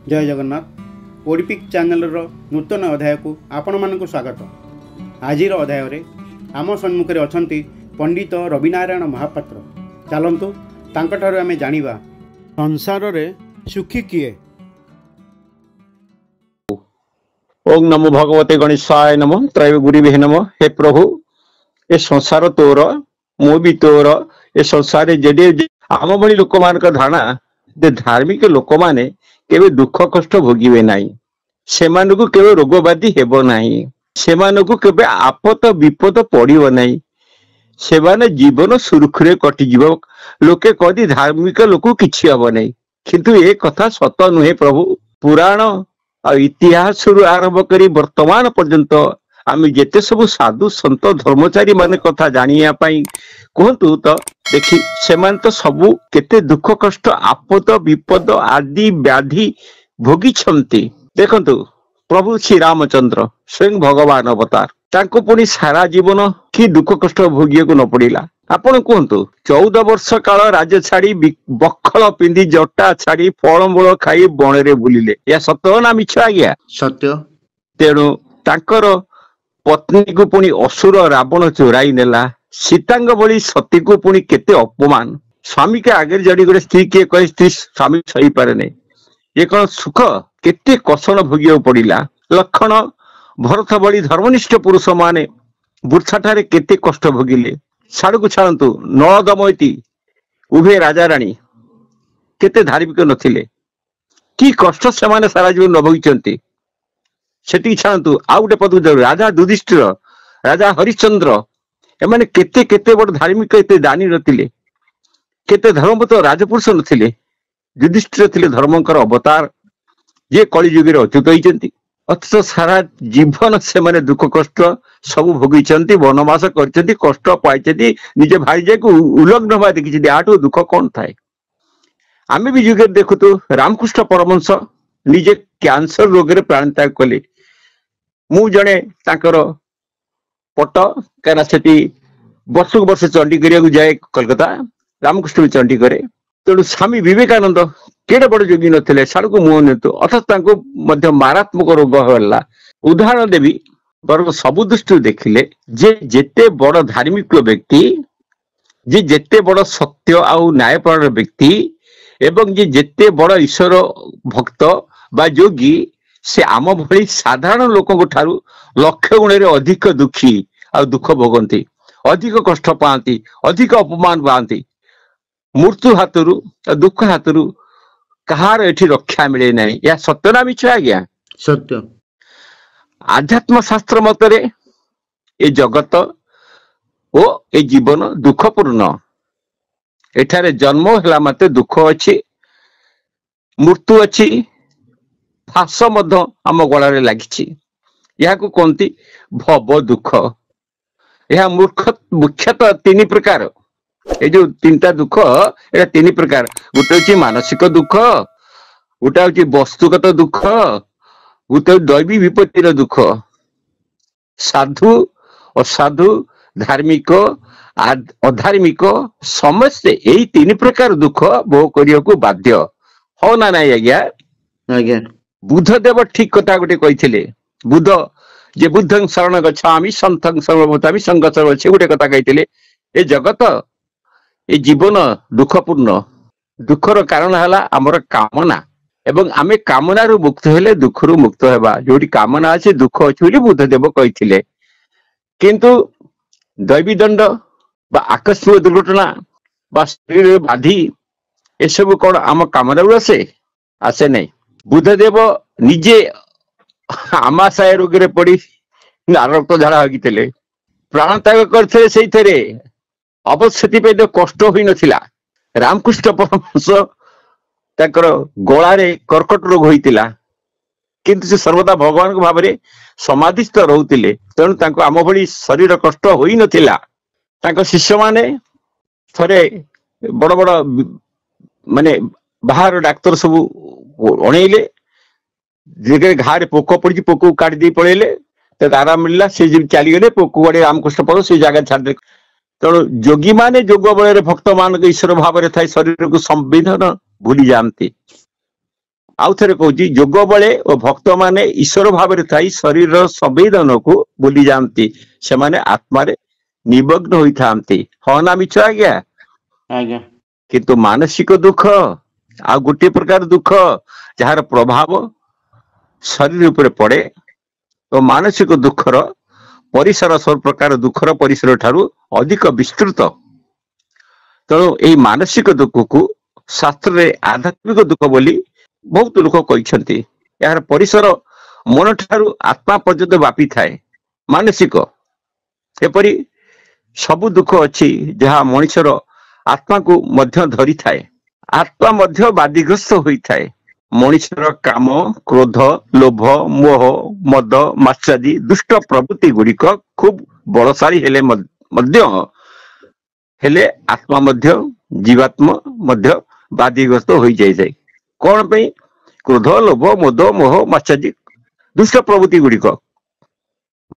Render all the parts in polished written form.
जय जगन्नाथ ओडिपिक चैनल नूतन अध्याय को आपण मानक स्वागत। आज अध्याय आम सम्मुखें अच्छा पंडित रविनारायण महापात्र। चलतु तांकठारु आमे जानिबा संसार रे सुखी किए। ओम नमो भगवते गणेशाय नमो त्रैगुरुवे नमो। हे प्रभु ए संसार तोर मो भी तोर ए संसार जेडे आम भली लोक मान धारणा जे धार्मिक लोक माने केवे दुख कष्ट भोगिबे नाही, सेमानकु केवे रोग व्याधि हेबो नाही, सेमानकु केवे आपत विपद पड़िबो नाही, सेमाने जीवन सुरखुरे कटि जीवो। लोके कदी धार्मिक लोक किछि हबो नाही, किंतु ए कथा सत नुहे प्रभु। पुराण आ इतिहास रु आरंभ करी वर्तमान पर्यंत आमे जेते सब साधु संत धर्मचारी माने कथा जानिया पई कहतु तो देखी सेमान तो सबु केते दुख कष्ट आपद विपद आदि व्याधि भोगी छंती। देखंतु प्रभु श्री रामचंद्र स्वयं भगवान अवतार, तांको पुनी सारा जीवन कि दुख कष्ट भोगिए को न पड़िला। आपण कहतु 14 वर्ष काल राज्य छाड़ी बखल पिंदी जटा छाड़ी फलमूल खाई बणरे बुलिले, या सत्य ना मिछ आज्ञा? सत्य। तेणु तांकर पत्नी को पुनी असुर रावण चोराई नेला, सीतांग भली सती को पुनी केते अपमान। स्वामी के आगे जड़ी गोटे स्त्री किए कहे स्त्री स्वामी सही पारे नहीं, ये कौन सुख केते कषण भोगिया पड़िला। लक्षण भरत भली धर्मनिष्ठ पुरुष माने बुर्छाठारे केते कष्ट भोगिले। साड़ू छाड़ू नल दमयती उभे राजा राणी केते धार्मिक नथिले, कि कष्ट से माने सारा जीवन न भोगी। सेठी छाड़ू आउ गोटे पद राजा युधिष्ठिर राजा हरिश्चंद्र एमाने केते केते बड़ धार्मिक एते दानी नथिले, केते धर्मवत राजपुरुष नथिले। युधिष्ठिर थिले धर्मकर अवतार, जे कलि युगे अच्युत होइचंती, अथच सारा जीवन से माने दुख कष्ट सब भोगिचंती, वनवास करचंती, कष्ट पाइचंती, निजे भाईजे को उलग्न भा देखिचंती। आठो दुख कौन थाए? आमे भी युगे देखुतु रामकृष्ण परमहंस निजे कैंसर रोग रे प्राण त्याग कले। मु जणे तांकर पट कहना सेठी वर्ष वर्ष चंडी करिया जाए कलकत्ता, रामकृष्ण भी चंडी करे। तेणु स्वामी विवेकानंद केड़े बड़ योगी नथिले, साड़ू मुह नियंतु, अर्थात मारात्मक रोग होला। उदाहरण देवी बर सबु दृष्टि देखिले जे जेते बड़ धार्मिक व्यक्ति, जे जेते बड़ सत्य आउ न्यायपरायण व्यक्ति एवं जे जेते बड़ ईश्वर भक्त बा योगी, से आम भली साधारण लोक ठारू लक्ष गुण अधिक दुखी आ दुख भोगती, अधिक कष्ट पाती, अधिक अपमान पाती। मृत्यु हाथरू दुख हाथरू कहार एठी रक्षा मिले नहीं, या सत्य ना मिछ आज्ञा? सत्य। आध्यात्म शास्त्र मतरे ए जगत ओ ए जीवन दुखपूर्ण। एठारे जन्म होला माते दुख अछि, मृत्यु अछि, फास मध्य आम गलारे लागिछि। या को कोंती भव दुख। यह मुख्यतः 3 प्रकार। ये जो 3टा दुख एटा 3 प्रकार। गोटे होची मानसिक दुख, गोटे होची वस्तुगत दुख, गोटे दैवी विपत्तिर दुख। साधु असाधु, धार्मिक अधार्मिक समस्ते यही 3 प्रकार दुख भोग करिया को बाध्य हो ना नहीं आज्ञा? आज्ञा। बुद्धदेव ठीक कथा गोटे कही। बुद्ध जे बुद्धं शरण गच्छामि संतं शरण भूतामि संग शरण से गोटे कथा कही। ए जगत ए जीवन दुखपूर्ण। दुखर कारण है आमर कामना, एवं आमे कामना रु मुक्त हेले दुख रु मुक्त हेबा। जोटी कामना अच्छे दुख अच्छे बोली बुद्धदेव कही। किंतु दैवी दंड बा आकस्मिक दुर्घटना बा शरीर बाधी ए सब कौन आम कामना रु आसे नहीं। बुद्धदेव निजे आमाशय रोग रे पड़ी रक्त झाड़ा होगी प्राण त्याग करते से अवश्य तो कष्ट हुई नथिला। रामकृष्ण परमहंस ताकर गलारे कर्कट रोग होइतिला, किंतु से सर्वदा भगवान भाव में समाधिस्थ रहउतिले। तेणु तांको आम भली शरीर कष्ट होई नथिला। तांको शिष्य माने थरे बड़ बड़ माने बाहर डाक्तर सब अणैले, जे घाड़े पोक पड़ी पोक काट दी पड़ेले, आराम मिलला, से चलीगले पोक गड़े रामकृष्ण पर से जगह छाड़। तेणु योगी माने जोग बल भक्त मान ईश्वर भाव में थाई शरीर को संविधान भूली जाती। ଆଉ ଥରେ କହୁଛି, ଯୋଗ ବଳେ ଓ ଭକ୍ତ ମାନେ ଈଶ୍ୱର ଭାବରେ ଥାଇ ଶରୀରର ସମ୍ବେଦନକୁ ଭୁଲି ଯାଆନ୍ତି, ସେମାନେ ଆତ୍ମାରେ ନିମଗ୍ନ ହୋଇଥାନ୍ତି। ହଁ ନା ମିଛ ଆଜ୍ଞା? ଆଜ୍ଞା କିନ୍ତୁ ମାନସିକ ଦୁଃଖ ଆଉ ଗୋଟିଏ ପ୍ରକାର ଦୁଃଖ, ଯାହାର ପ୍ରଭାବ ଶରୀର ଉପରେ ପଡେ ଓ ମାନସିକ ଦୁଃଖର ପରିସର ସବୁ ପ୍ରକାର ଦୁଃଖର ପରିସର ଠାରୁ ଅଧିକ ବିସ୍ତୃତ। ତେଣୁ ଏହି ମାନସିକ ଦୁଃଖକୁ ଶାସ୍ତ୍ରରେ ଆଧ୍ୟାତ୍ମିକ ଦୁଃଖ ବୋଲି ବହୁତ ଲୋକ କହିଛନ୍ତି। ଏହାର ପରିସର ମନ ଠାରୁ ଆତ୍ମା ପର୍ଯ୍ୟନ୍ତ ବ୍ୟାପିଥାଏ। ମାନସିକ ଏପରି ସବୁ ଦୁଃଖ ଅଛି ଯାହା ମଣିଷର ଆତ୍ମାକୁ ମଧ୍ୟ ଧରିଥାଏ। ଆତ୍ମା ମଧ୍ୟ ବାଧିଗ୍ରସ୍ତ ହୋଇଥାଏ। ମଣିଷର କାମ, କ୍ରୋଧ, ଲୋଭ, ମୋହ, ମଦ, ମାତ୍ସାଦି ଦୁଷ୍ଟ ପ୍ରବୃତ୍ତି ଗୁଡିକ ଖୁବ୍ ବଳଶାଳୀ ହେଲେ ଆତ୍ମା ମଧ୍ୟ, ଜୀବାତ୍ମା ମଧ୍ୟ ବାଧିଗ୍ରସ୍ତ ହୋଇଯାଇଥାଏ। କଣ ପାଇଁ? କ୍ରୋଧ, ଲୋଭ, ମଦ, ମୋହ, ମାତ୍ସାଦି ଦୁଷ୍ଟ ପ୍ରବୃତ୍ତି ଗୁଡିକ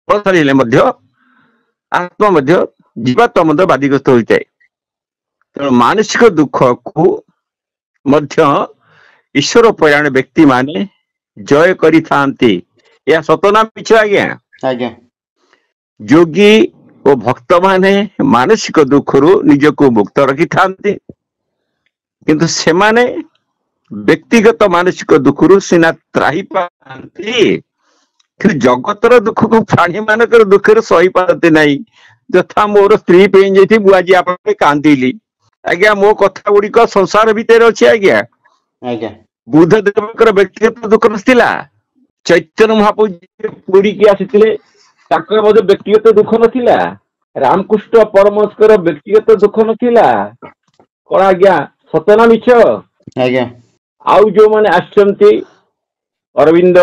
ବଳଶାଳୀ ହେଲେ ମଧ୍ୟ ଆତ୍ମା ମଧ୍ୟ, ଜୀବାତ୍ମା ମଧ୍ୟ ବାଧିଗ୍ରସ୍ତ ହୋଇଥାଏ। ତେଣୁ ମାନସିକ ଦୁଃଖକୁ ମଧ୍ୟ ଈଶ୍ୱର ପରାୟଣ ବ୍ୟକ୍ତି ମାନେ ଜୟ କରିଥାନ୍ତି। ଏହା ସତ ନା ମିଛ ଆଜ୍ଞା? ଆଜ୍ଞା ଯୋଗୀ ଓ ଭକ୍ତ ମାନେ ମାନସିକ ଦୁଃଖରୁ ନିଜକୁ ମୁକ୍ତ ରଖିଥାନ୍ତି, କିନ୍ତୁ ସେମାନେ ବ୍ୟକ୍ତିଗତ ମାନସିକ ଦୁଃଖରୁ ସିନା ତ୍ରାହି ପାଆନ୍ତି, କିନ୍ତୁ ଜଗତର ଦୁଃଖକୁ ପ୍ରାଣୀ ମାନଙ୍କର ଦୁଃଖରେ ସହିପାରନ୍ତି ନାହିଁ। ଯଥା ମୋର ସ୍ତ୍ରୀ ପେଇଁ ଯାଇଥିଲି, ମୁଁ ଆଜି ଆପଣଙ୍କ କାନ୍ଦିଲି। ଆଜ୍ଞା, ମୋ କଥା ଗୁଡିକ ସଂସାର ଭିତରେ ଅଛି ଆଜ୍ଞା। ଆଜ୍ଞା ବୁଦ୍ଧ ଦେବଙ୍କର ବ୍ୟକ୍ତିଗତ ଦୁଃଖ ନଥିଲା। ଚୈତନ୍ୟ ମହାପ୍ରଭୁ ପୁରୀକି ଆସିଥିଲେ, ତାଙ୍କର ମଧ୍ୟ ବ୍ୟକ୍ତିଗତ ଦୁଃଖ ନଥିଲା। ରାମକୃଷ୍ଣ ପରମହଂସଙ୍କର ବ୍ୟକ୍ତିଗତ ଦୁଃଖ ନଥିଲା। କଣ ଆଜ୍ଞା ସତ ନା ମିଛ? ଆଜ୍ଞା ଆଉ ଯୋଉମାନେ ଆସିଛନ୍ତି, ଅରବିନ୍ଦ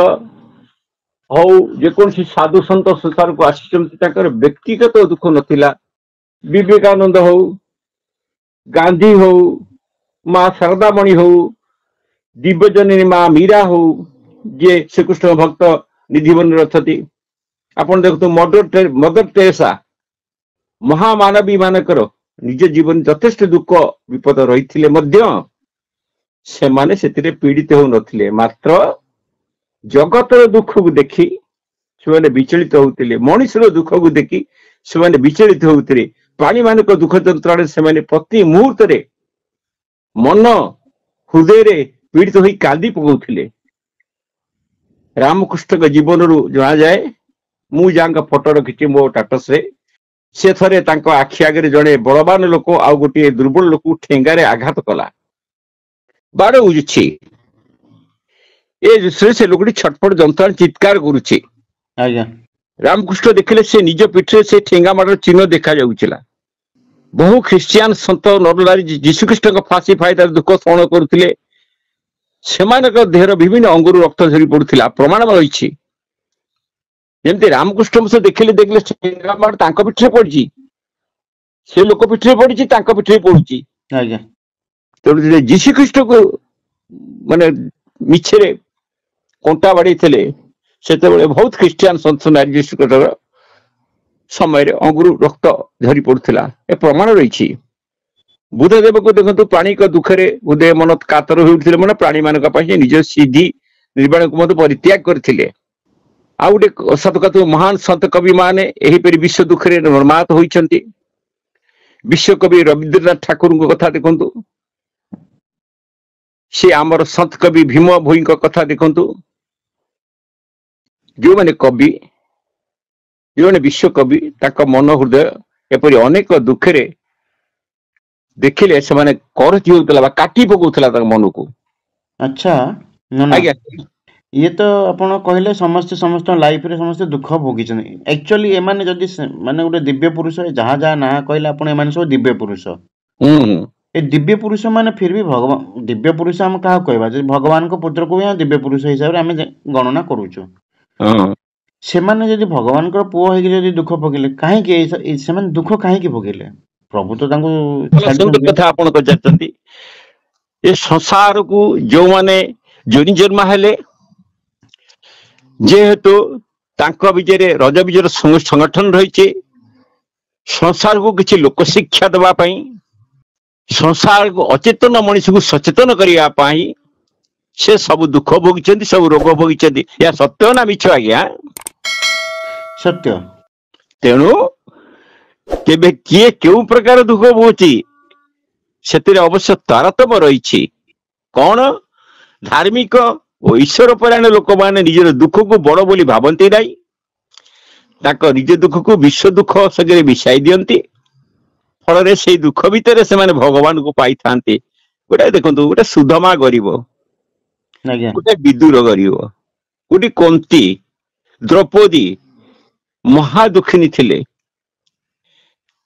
ହଉ, ଯେକୌଣସି ସାଧୁ ସନ୍ଥ ସଂସାରକୁ ଆସିଛନ୍ତି, ତାଙ୍କର ବ୍ୟକ୍ତିଗତ ଦୁଃଖ ନଥିଲା। ବିବେକାନନ୍ଦ ହଉ, ଗାନ୍ଧୀ ହଉ, ମା ଶାରଦାମଣି ହଉ, ଦିବ୍ୟଜନନୀ ମା ମୀରା ହଉ, ଯିଏ ଶ୍ରୀକୃଷ୍ଣ ଭକ୍ତ ନିଧିବନରେ ଅଛନ୍ତି। ଆପଣ ଦେଖନ୍ତୁ ମଦର ଟେରେସା, ମହାମାନବୀ ମାନଙ୍କର ନିଜ ଜୀବନ ଯଥେଷ୍ଟ ଦୁଃଖ ବିପଦ ରହିଥିଲେ ମଧ୍ୟ ସେମାନେ ସେଥିରେ ପୀଡ଼ିତ ହଉନଥିଲେ। ମାତ୍ର ଜଗତର ଦୁଃଖକୁ ଦେଖି ସେମାନେ ବିଚଳିତ ହଉଥିଲେ। ମଣିଷର ଦୁଃଖକୁ ଦେଖି ସେମାନେ ବିଚଳିତ ହଉଥିଲେ। ପ୍ରାଣୀମାନଙ୍କ ଦୁଃଖ ଯନ୍ତ୍ରଣାରେ ସେମାନେ ପ୍ରତି ମୁହୂର୍ତ୍ତରେ ମନ ହୃଦୟରେ ପୀଡ଼ିତ ହୋଇ କାନ୍ଦି ପକାଉଥିଲେ। ରାମକୃଷ୍ଣଙ୍କ ଜୀବନରୁ ଜଣାଯାଏ, ମୁଁ ଯାହାଙ୍କ ଫଟୋ ରଖିଛି ମୋ ଷ୍ଟାଟସରେ, ସେ ଥରେ ତାଙ୍କ ଆଖି ଆଗରେ ଜଣେ ବଳବାନ ଲୋକ ଆଉ ଗୋଟିଏ ଦୁର୍ବଳ ଲୋକକୁ ଠେଙ୍ଗାରେ ଆଘାତ କଲା, ବାଡଉଛି। ଏ ଦୃଶ୍ୟରେ ସେ ଲୋକଟି ଛଟପଟ ଯନ୍ତ୍ରଣା ଚିତ୍କାର କରୁଛି। ଆଜ୍ଞା ରାମକୃଷ୍ଣ ଦେଖିଲେ ସେ ନିଜ ପିଠିରେ ସେ ଠେଙ୍ଗା ମାଡ଼ର ଚିହ୍ନ ଦେଖାଯାଉଥିଲା। ବହୁ ଖ୍ରୀଷ୍ଟିଆନ ସନ୍ଥ ନରନାରୀ ଯୀଶୁଖ୍ରୀଷ୍ଟଙ୍କ ଫାଶୀ ଫାଇଦାର ଦୁଃଖ ସ୍ମରଣ କରୁଥିଲେ। ସେମାନଙ୍କ ଦେହର ବିଭିନ୍ନ ଅଙ୍ଗରୁ ରକ୍ତ ଝରି ପଡୁଥିଲା। ପ୍ରମାଣ ରହିଛି। ଯେମିତି ରାମକୃଷ୍ଣ ଦେଖିଲେ ସେ ଠେଙ୍ଗା ମାଡ଼ ତାଙ୍କ ପିଠିରେ ପଡିଛି, ସେ ଲୋକ ପିଠିରେ ପଡିଛି, ତାଙ୍କ ପିଠିରେ ପଡୁଛି। ଆଜ୍ଞା ତେଣୁ ଯୀଶୁଖ୍ରୀଷ୍ଟକୁ ମାନେ ମିଛରେ କଣ୍ଟା ବାଡେଇଥିଲେ, ସେତେବେଳେ ବହୁତ ଖ୍ରୀଷ୍ଟିଆନ ସନ୍ଥ ନାରୀ ଯୀଶୁଖ୍ରୀଷ୍ଟର ସମୟରେ ଅଙ୍ଗୁରୁ ରକ୍ତ ଝରି ପଡୁଥିଲା। ଏ ପ୍ରମାଣ ରହିଛି। ବୁଦ୍ଧଦେବକୁ ଦେଖନ୍ତୁ, ପ୍ରାଣୀଙ୍କ ଦୁଃଖରେ ଉଦୟ ମନ କାତର ହେଉଥିଲେ, ମାନେ ପ୍ରାଣୀ ମାନଙ୍କ ପାଇଁ ନିଜ ସିଦ୍ଧି ନିର୍ବାଣକୁ ମଧ୍ୟ ପରିତ୍ୟାଗ କରିଥିଲେ। ଆଉ ଗୋଟେ ସତ କଥା, ମହାନ ସନ୍ଥ କବି ମାନେ ଏହିପରି ବିଶ୍ୱ ଦୁଃଖରେ ମର୍ମାହତ ହୋଇଛନ୍ତି। ବିଶ୍ୱକବି ରବୀନ୍ଦ୍ରନାଥ ଠାକୁରଙ୍କ କଥା ଦେଖନ୍ତୁ, ସେ ଆମର ସନ୍ଥ କବି ଭୀମ ଭୋଇଙ୍କ କଥା ଦେଖନ୍ତୁ। ଯୋଉମାନେ କବି, ଯୋଉମାନେ ବିଶ୍ୱକବି, ତାଙ୍କ ମନ ହୃଦୟ ଏପରି ଅନେକ ଦୁଃଖରେ ଦେଖିଲେ ସେମାନେ କରଚି ହଉଥିଲା ବା କାଟି ପକଉଥିଲା ତାଙ୍କ ମନକୁ। ଆଚ୍ଛା ନନା, ଆଜ୍ଞା ଇଏ ତ ଆପଣ କହିଲେ ସମସ୍ତେ ସମସ୍ତଙ୍କ ଲାଇଫରେ ସମସ୍ତେ ଦୁଃଖ ଭୋଗିଛନ୍ତି। ଆକ୍ଚୁଆଲି ଏମାନେ ଯଦି ମାନେ ଗୋଟେ ଦିବ୍ୟ ପୁରୁଷ, ଯାହା ଯାହା ନାଁ କହିଲେ ଆପଣ, ଏମାନେ ସବୁ ଦିବ୍ୟ ପୁରୁଷ। ଏ ଦିବ୍ୟ ପୁରୁଷ ମାନେ ଫିର ବି ଭଗବାନ ଦିବ୍ୟ ପୁରୁଷ ଆମେ କାହାକୁ କହିବା? ଯଦି ଭଗବାନଙ୍କ ପୁତ୍ରକୁ ବି ଦିବ୍ୟ ପୁରୁଷ ହିସାବରେ ଆମେ ଗଣନା କରୁଛୁ। ସେମାନେ ଯଦି ଭଗବାନଙ୍କର ପୁଅ ହେଇକି ଯଦି ଦୁଃଖ ଭୋଗିଲେ, କାହିଁକି ସେମାନେ ଦୁଃଖ କାହିଁକି ଭୋଗିଲେ? ପ୍ରଭୁ ତ ତାଙ୍କୁ ସୁନ୍ଦର କଥା ଆପଣ ପଚାରିଛନ୍ତି। ଏ ସଂସାରକୁ ଯୋଉମାନେ ଯୋନି ଜନ୍ମା ହେଲେ, ଯେହେତୁ ତାଙ୍କ ବିଜୟରେ ରଜ ବିଜୟର ସଂଗଠନ ରହିଛି, ସଂସାରକୁ କିଛି ଲୋକ ଶିକ୍ଷା ଦେବା ପାଇଁ, ସଂସାରକୁ ଅଚେତନ ମଣିଷକୁ ସଚେତନ କରିବା ପାଇଁ से सब दुख भोगी सब रोग भोगी या सत्य ना मिछ आज्ञा सत्य तेणु केबे किए केउ प्रकार दुख भोगी से अवश्य तारतम्य रही कौन धार्मिक और ईश्वर परायण लोक मैंने निजर दुख को बड़ बोली भावती नहीं निज दुख को विश्व दुख सगे मिसाई दियंती फल से दुख भितर से भगवान को पाई था गोटे देखो गोटे सुधमा गरीब गोटे विदुर गरीब गोटे कुंती द्रौपदी महादुखिनी थिले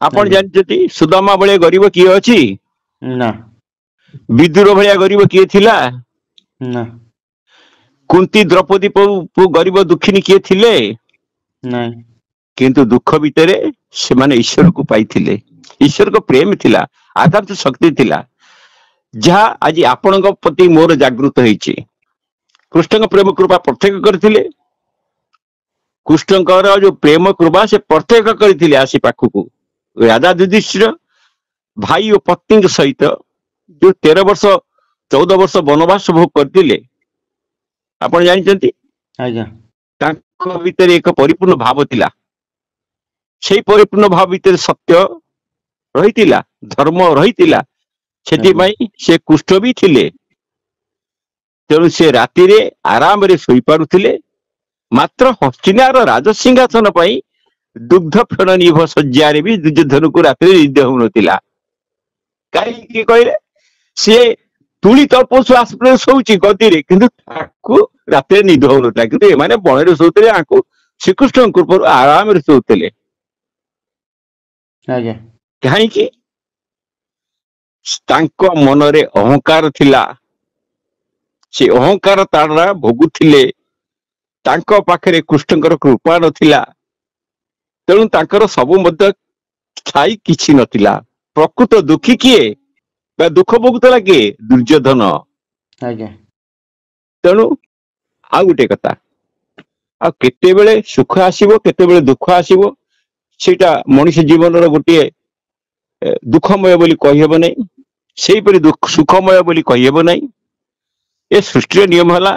आपण जानते सुदामा भाया गरीब किए अच्छी ना विदुर भाया गरीब किए थिला ना कुंती द्रौपदी गरीब दुखिनी किए थिले नहीं किंतु दुख भितर से माने ईश्वर को पाई थिले ईश्वर को प्रेम थिला आध्यात्म शक्ति थिला जहा आज आपण प्रति मोर जागृत होईची कृष्ण का प्रेम कृपा प्रत्येक करथिले कृष्ण जो प्रेम कृपा से प्रत्येक करथिले आसी पाखकू राधा युधिष्ठिर भाई और पत्नी सहित जो 13 वर्ष 14 वर्ष वनवास भोग करथिले आपण जानचंती आज्ञा तांको भीतर एक परिपूर्ण भाव थिला सेही परिपूर्ण भाव भीतर सत्य रहितिला धर्म रहितिला सेति पई से कुष्ठ भी थिले तेणु से राति रे आराम रे सोई पारुथिले मात्र हस्तिनार राजसिंहासन पई दुग्ध फेण निभ सज्जारे भी दुर्योधन को राति निद होउनतिला कहीं कहले से तुली तपस्व आसपे शोची गदी रे किंतु ताकू राति निद होउनतिला किंतु एमाने बणरे शोतले आको श्रीकृष्ण कृपा आराम रे शोतले आज्ञा कहीं कि तांको मनरे अहंकार थिला से अहंकार ताड़ा भोगुथिले तांको पाखरे कृष्णकर कृपा नथिला तेणु तांकर सबु मध्य छाई किछि नथिला प्रकृत दुखी किए बा दुख भोगुतला किए दुर्योधन आज्ञा तेणु आ गुटे कथा आ केते बेले सुख आसीबो केते बेले दुख आसीबो सेटा मनुष्य जीवन गोटे दुखमय बोली कहिहेब नै सेही परि दुख सुखमय बोली कहिहेब नै ए सृष्टि नियम हला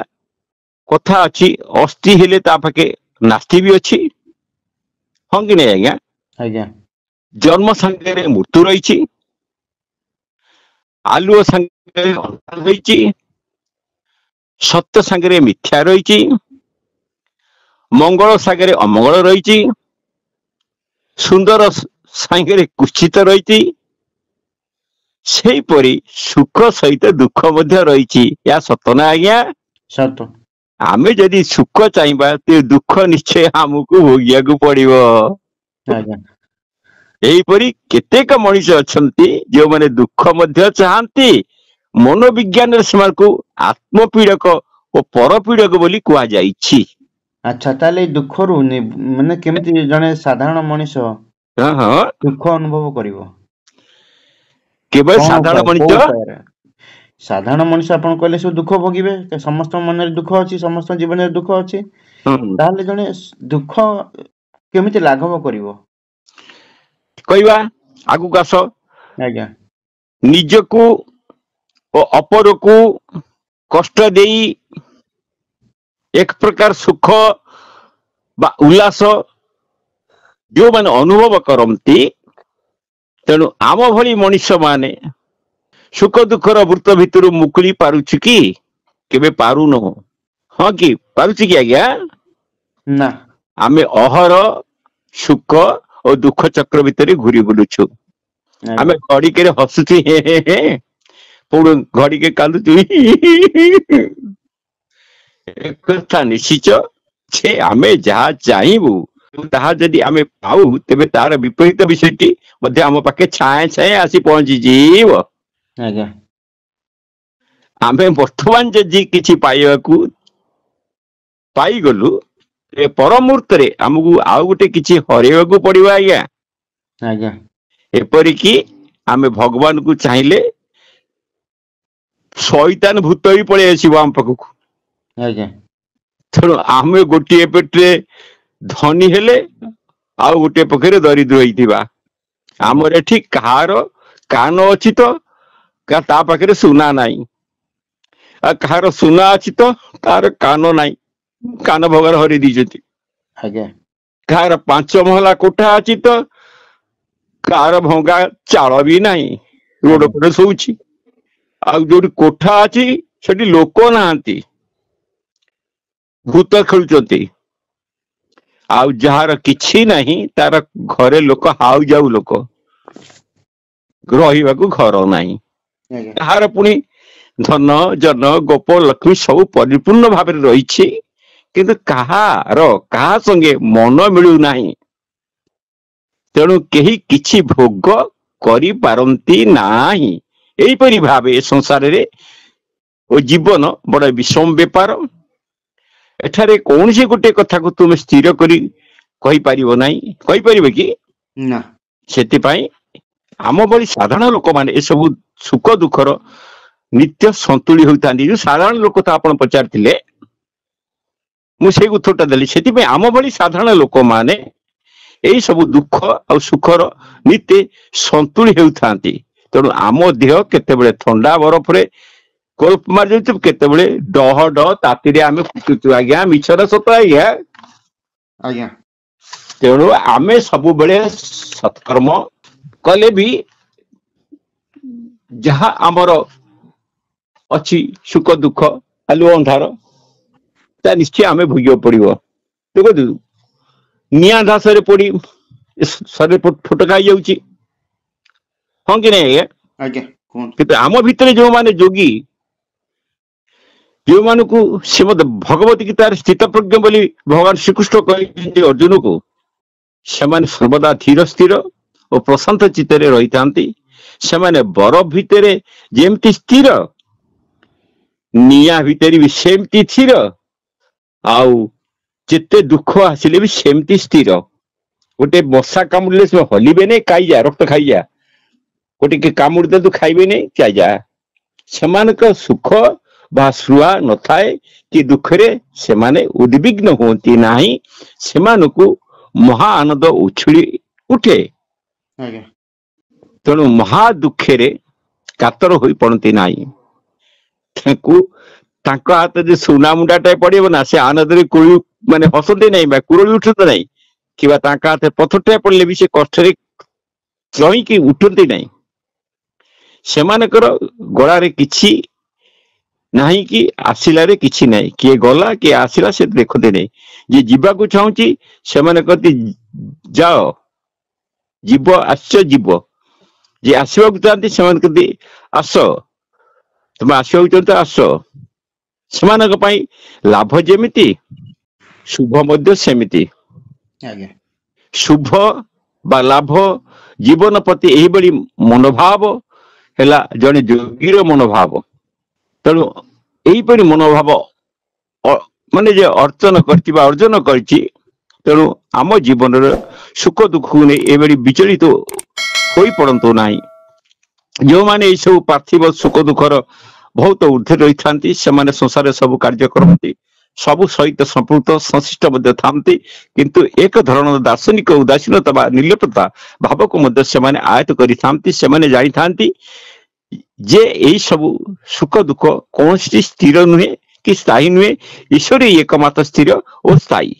कथा अच्छी अस्थि हेले ता पाके नास्ति भी अच्छी हाँ कि नहीं आज्ञा आज्ञा जन्म संगे मृत्यु रही आलुओ संगे अंधार रही सत्य संगे मिथ्या रही मंगल सागरे अमंगल रही सुंदर संगे कुचित रही सेहीपरि सुख सहित दुख मध्य रही या सतना आज्ञा सत आमे जदि सुख चाहिए तो दुख निश्चय हमको भोगिया को पड़िबो आज्ञा एहीपरि केतेक मनुष्य अछंती जो माने दुख मध्य चाहती मनोविज्ञान से को आत्मपीड़क और परपीड़क बोली कुआ जाइछि अच्छा ताले दुख रु माने केमिति जने साधारण मनुष्य हां हां दुख अनुभव करिवो केवल साधारण मनुष्य साधारण मनुष्य आपण कहले सब दुख भोगिबे समस्त मन रे दुख अछि समस्त जीवन रे दुख अछि ताले जने दुख केमिति लाघव करिवो कहवा आगु कास आज्ञा निजको और अपर को कष्ट देई एक प्रकार सुख बा उल्लास जो माने अनुभव करती तेणु आम भली मनुष्य माने सुख दुखर वृत्त भितर मुकुली पारुछि कि केबे पारु न हाँ कि पारुछि कि आज्ञा ना आमे अहर सुख और दुख चक्र भितर घूरी बुलुछु आमे घड़ी के हसुची हे पुण घड़ी के कांदुचु एक कथा निश्चित जे आमे जहा चाहिबू ताहा जदि आमे पाऊ तेबे तार विपरीत विषयटी मध्ये आम पाखे छाए छाए आसी पहुंची जीव आज्ञा आमे वर्तमान जदि किछि पाइबाकू पाई गलु ए पर मुहूर्त रे हमकू आउ गोटे किछि हरेबाकू पड़िबा आज्ञा आज्ञा एपरि कि आमे भगवान को चाहिए शैतान भूत भी पड़े आसो आम पाखक आज्ञा तेणु आमे गोटे पेटे धनी हेले आउ गोटे पक्षे दरिद्र होइथिबा आमर एठी कहार कान अछि तो ता पाखरे सुना नाही କାହାର ସୁନା ଅଛି ତ ତାର କାନ ନାହିଁ, କାନ ଭଗର ହରେଇ ଦେଇଛନ୍ତି। ଆଜ୍ଞା କାହାର 5 ମହଲା କୋଠା ଅଛି ତ କାହାର ଭଙ୍ଗା ଚାଳ ବି ନାହିଁ, ରୋଡ ଉପରେ ଶୋଉଛି। ଆଉ ଯୋଉଠି କୋଠା ଅଛି ସେଠି ଲୋକ ନାହାନ୍ତି, ଭୂତ ଖେଳୁଛନ୍ତି। ଆଉ ଯାହାର କିଛି ନାହିଁ ତାର ଘରେ ଲୋକ ହାଉ ଯାଉ ଲୋକ, ରହିବାକୁ ଘର ନାହିଁ। ଆଜ୍ଞା କାହାର ପୁଣି ଧନ ଜନ ଗୋପ ଲକ୍ଷ୍ମୀ ସବୁ ପରିପୂର୍ଣ୍ଣ ଭାବରେ ରହିଛି, କିନ୍ତୁ କାହା ସଙ୍ଗେ ମନ ମିଳୁନାହିଁ। ତେଣୁ କେହି କିଛି ଭୋଗ କରିପାରନ୍ତି ନାହିଁ। ଏହିପରି ଭାବେ ଏ ସଂସାରରେ ଓ ଜୀବନ ବଡ ବିଷମ ବେପାର। ଏଠାରେ କୌଣସି ଗୋଟେ କଥାକୁ ତୁମେ ସ୍ଥିର କରି କହିପାରିବ ନାହିଁ, କହିପାରିବେ କି? ନା ସେଥିପାଇଁ ଆମ ଭଳି ସାଧାରଣ ଲୋକମାନେ ଏସବୁ ସୁଖ ଦୁଃଖର ନିତ୍ୟ ସନ୍ତୁଳି ହୋଇଥାନ୍ତି। ଯୋଉ ସାଧାରଣ ଲୋକ ତ ଆପଣ ପଚାରିଥିଲେ, ମୁଁ ସେଇ ଉତ୍ତରଟା ଦେଲି। ସେଥିପାଇଁ ଆମ ଭଳି ସାଧାରଣ ଲୋକମାନେ ଏଇ ସବୁ ଦୁଃଖ ଆଉ ସୁଖର ନିତ୍ୟ ସନ୍ତୁଳି ହେଉଥାନ୍ତି। ତେଣୁ ଆମ ଦେହ କେତେବେଳେ ଥଣ୍ଡା ବରଫରେ କୋଳପ ମାରିଯାଉଛୁ, କେତେବେଳେ ଡହ ଡହ ତାତିରେ ଆମେ ଫୁଟୁଛୁ। ଆଜ୍ଞା ମିଛର ସତ ଆଜ୍ଞା। ଆଜ୍ଞା ତେଣୁ ଆମେ ସବୁବେଳେ ସତ୍କର୍ମ କଲେ ବି ଯାହା ଆମର ଅଛି ସୁଖ ଦୁଃଖ ଆଲୁଅ ଅନ୍ଧାର ତା ନିଶ୍ଚୟ ଆମେ ଭୋଗିବାକୁ ପଡିବ। ଦେଖନ୍ତୁ ନିଆଁ ଧାସରେ ପଡି ଶରୀର ଫୋଟକା ହେଇଯାଉଛି, ହଁ କି ନାଇଁ ଆଜ୍ଞା? ଆଜ୍ଞା କୁହନ୍ତୁ। କିନ୍ତୁ ଆମ ଭିତରେ ଯୋଉମାନେ ଯୋଗୀ, ଯୋଉମାନଙ୍କୁ ଶ୍ରୀମଦ୍ ଭଗବତ ଗୀତାରେ ସ୍ଥିତପ୍ରଜ୍ଞ ବୋଲି ଭଗବାନ ଶ୍ରୀକୃଷ୍ଣ କହିଛନ୍ତି ଅର୍ଜୁନକୁ, ସେମାନେ ସର୍ବଦା ଧୀର ସ୍ଥିର ଓ ପ୍ରଶାନ୍ତ ଚିତ୍ତରେ ରହିଥାନ୍ତି। ସେମାନେ ବରଫ ଭିତରେ ଯେମିତି ସ୍ଥିର, ନିଆଁ ଭିତରେ ବି ସେମିତି ସ୍ଥିର, ଆଉ ଯେତେ ଦୁଃଖ ଆସିଲେ ବି ସେମିତି ସ୍ଥିର। ଗୋଟେ ମଶା କାମୁଡ଼ିଲେ ସେ ହଲିବେ ନାଇଁ, କାଇଯା ରକ୍ତ ଖାଇଯା, ଗୋଟେ କାମୁଡି ଦିଅନ୍ତୁ ଖାଇବେ ନାଇଁ ଚାଇଯା। ସେମାନଙ୍କ ସୁଖ ବା ସ୍ପୃହା ନଥାଏ କି ଦୁଃଖରେ ସେମାନେ ଉଦ୍ବିଗ୍ନ ହୁଅନ୍ତି ନାହିଁ, ସେମାନଙ୍କୁ ମହା ଆନନ୍ଦ ଉଛୁଳି ଉଠେ। ଆଜ୍ଞା ତେଣୁ ମହା ଦୁଃଖରେ କାତର ହୋଇ ପଡନ୍ତି ନାହିଁ। ତାଙ୍କ ହାତରେ ସୁନା ମୁଣ୍ଡାଟା ପଡିବ ନା, ସେ ଆନନ୍ଦରେ ମାନେ ହସନ୍ତି ନାହିଁ ବା କୁରଳି ଉଠନ୍ତି ନାହିଁ, କିମ୍ବା ତାଙ୍କ ହାତରେ ପଥରଟା ପଡିଲେ ବି ସେ କଷ୍ଟରେ ଚଇକି ଉଠନ୍ତି ନାହିଁ। ସେମାନଙ୍କର ଗଳାରେ କିଛି ନାହିଁ କି ଆସିଲାରେ କିଛି ନାହିଁ, କିଏ ଗଲା କିଏ ଆସିଲା ସେ ଦେଖନ୍ତି ନାହିଁ। ଯିଏ ଯିବାକୁ ଚାହୁଁଛି ସେମାନେ କହନ୍ତି ଯାଅ, ଯିବ ଆସିଛ ଯିବ। ଯିଏ ଆସିବାକୁ ଚାହାନ୍ତି ସେମାନେ କହନ୍ତି ଆସ, ତମେ ଆସିବାକୁ ଚାହୁଁଛ ଆସ। ସେମାନଙ୍କ ପାଇଁ ଲାଭ ଯେମିତି ଶୁଭ ମଧ୍ୟ ସେମିତି। ଆଜ୍ଞା ଶୁଭ ବା ଲାଭ ଜୀବନ ପ୍ରତି ଏହିଭଳି ମନୋଭାବ ହେଲା ଜଣେ ଯୋଗୀର ମନୋଭାବ। ତେଣୁ ଏହିପରି ମନୋଭାବ ମାନେ ଯେ ଅର୍ଜନ କରିଛି। ତେଣୁ ଆମ ଜୀବନର ସୁଖ ଦୁଃଖକୁ ନେଇ ଏଭଳି ବିଚଳିତ ହୋଇପଡନ୍ତୁ ନାହିଁ। ଯେଉଁମାନେ ଏଇ ସବୁ ପାର୍ଥିବ ସୁଖ ଦୁଃଖର ବହୁତ ঊର୍ଦ୍ଧ୍ୱରେ ରହିଥାନ୍ତି, ସେମାନେ ସଂସାରରେ ସବୁ କାର୍ଯ୍ୟ କରନ୍ତି, ସବୁ ସହିତ ସମ୍ପୃକ୍ତ ସଂଶ୍ଳିଷ୍ଟ ମଧ୍ୟ ଥାନ୍ତି, କିନ୍ତୁ ଏକ ଧରଣର ଦାର୍ଶନିକ ଉଦାସୀନତା ବା ନିର୍ଲିପ୍ତତା ଭାବକୁ ମଧ୍ୟ ସେମାନେ ଆୟତ କରିଥାନ୍ତି। ସେମାନେ ଜାଣିଥାନ୍ତି ଯେ ଏଇ ସବୁ ସୁଖ ଦୁଃଖ କୌଣସି ସ୍ଥିର ନୁହେଁ କି ସ୍ଥାୟୀ ନୁହେଁ, ଈଶ୍ୱର ହିଁ ଏକମାତ୍ର ସ୍ଥିର ଓ ସ୍ଥାୟୀ।